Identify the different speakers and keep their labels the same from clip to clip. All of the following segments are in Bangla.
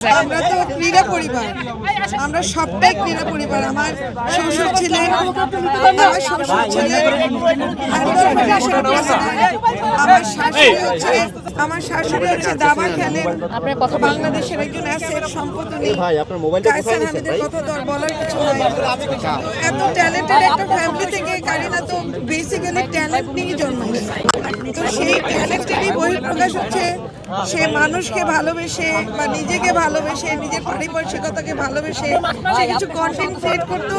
Speaker 1: আমরা তো ক্রীড়া পরিবার, আমরা সবটাই ক্রীড়া পরিবার। আমার শ্বশুর ছিলেন আমার শাশুড়ি হচ্ছে দাবা খেলেন, বাংলাদেশের একজন অ্যাসেট সম্পত্তি। কায়সার হামিদের কথা তো আর বলার কিছু নাই। এত ট্যালেন্টেড একটা ফ্যামিলি থেকে কারিনা তো বেসিক্যালি ট্যালেন্ট নিয়ে জন্মাইছে। তো সেই ট্যালেন্টেরই বহিঃপ্রকাশ হচ্ছে সে মানুষকে ভালোবেসে বা নিজেকে ভালোবেসে, নিজের পারিপার্শ্বিকতাকে ভালোবেসে সে কিছু কন্টেন্ট ক্রিয়েট করতো,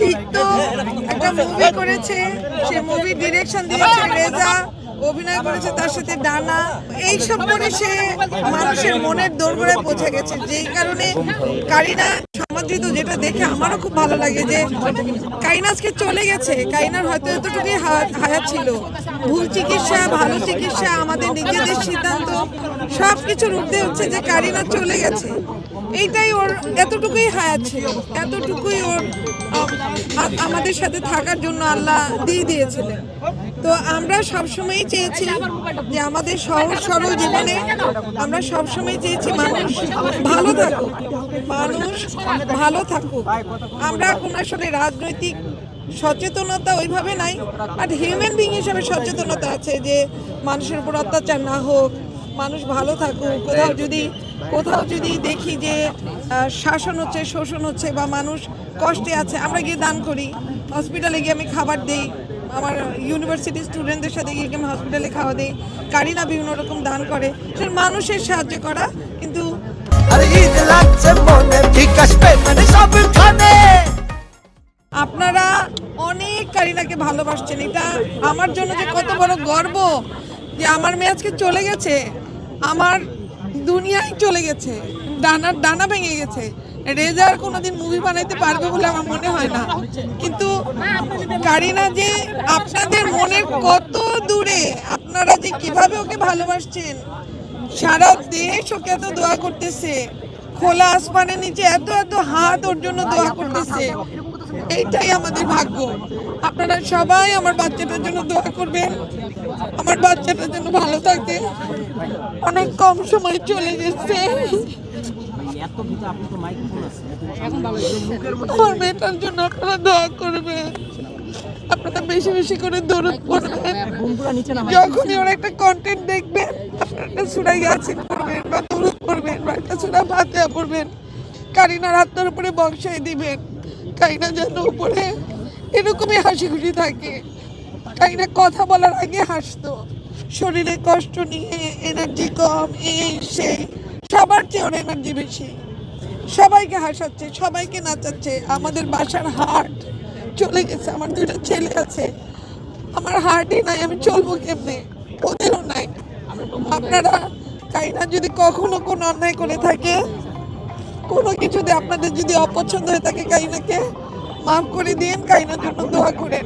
Speaker 1: লিখতো, একটা মুভি করেছে, সে মুভি ডিরেকশন দিয়েছে রেজা, অভিনয় করেছে তার সাথে ডানা। এইসব করে সে মানুষের মনের দোরগোড়ায় পৌঁছে গেছে। যেই কারণে কারিনা সমাদৃত, যেটা দেখে আমারও খুব ভালো লাগে যে কারিনা আজকে চলে গেছে। কারিনার হয়তো এতটুকুই হায়াত ছিল। ভুল চিকিৎসা, ভালো চিকিৎসা, আমাদের নিজেদের সিদ্ধান্ত সব কিছুর ঊর্ধ্বে হচ্ছে যে কারিনা চলে গেছে। এইটাই ওর এতটুকুই হায়াত ছিল, এতটুকুই ওর আমাদের সাথে থাকার জন্য আল্লাহ দিয়ে দিয়েছিলেন। তো আমরা সবসময়ই চেয়েছি যে আমাদের সহজ সরল জীবনে আমরা সবসময় চেয়েছি মানুষ ভালো থাকুক, মানুষ ভালো থাকুক। আমরা কোনো আসলে রাজনৈতিক সচেতনতা ওইভাবে নাই, বাট হিউম্যান বিং হিসাবে সচেতনতা আছে যে মানুষের উপর অত্যাচার না হোক, মানুষ ভালো থাকুক। কোথাও যদি দেখি যে শাসন হচ্ছে, শোষণ হচ্ছে বা মানুষ কষ্টে আছে, আমরা গিয়ে দান করি। হসপিটালে গিয়ে আমি খাবার দিই, আমার ইউনিভার্সিটি স্টুডেন্টদের সাথে গিয়ে আমি হসপিটালে খাওয়া দিই। কারিনা বিভিন্ন রকম দান করে, সেটা মানুষের সাহায্য করা। কিন্তু আপনারা অনেক কারিনাকে ভালোবাসছেন, এটা আমার জন্য যে কত বড় গর্ব যে আমার মেয়ে আজকে চলে গেছে, আমার দুনিয়ায় চলে গেছে, ডানা ভেঙে গেছে। রেজার কোনোদিন মুভি বানাইতে পারবে বলে আমার মনে হয় না। কিন্তু কারিনা যে আপনাদের মনের কত দূরে, আপনারা যে কিভাবে ওকে ভালোবাসছেন, সারা দেশ ওকে এত দোয়া করতেছে, খোলা আসমানের নিচে এত এত হাত ওর জন্য দোয়া করতেছে। এইটাই আমাদের ভাগ্য। আপনারা সবাই আমার বাচ্চাটার জন্য দোয়া করবেন, আমার বাচ্চাটার জন্য ভালো থাকে। অনেক কম সময় চলে গেছে, আমার মেয়েটার জন্য আপনারা দোয়া করবেন। আপনারা বেশি বেশি করে দরুদ পড়বেন। যখনই ওরা একটা কন্টেন্ট দেখবেন, আপনারা একটা সূরা ইয়াসিন পড়বেন বা দরুদ পড়বেন বা একটা সূরা ফাতিহা পড়বেন। কারিনার হাতের উপরে বংশায় দিবেন। কারিনা যেন উপরে এরকমই হাসি খুশি থাকে। কারিনা কথা বলার আগে হাসতো, শরীরে কষ্ট নিয়ে, এনার্জি কম, এই সেই, সবার চেয়ে ওর এনার্জি বেশি। সবাইকে হাসাচ্ছে, সবাইকে নাচাচ্ছে। আমাদের বাসার হার্ট চলে গেছে, আমার দুটো ছেলে আছে, আমার হার্টই নাই, আমি চলবো কেমনে, ওদেরও নাই। আপনারা কারিনা যদি কখনো কোনো অন্যায় করে থাকে, কোনো কিছুতে আপনাদের যদি অপছন্দ হয়ে থাকে, কারিনাকে মাফ করে দিন, কারিনার জন্য দোয়া করেন।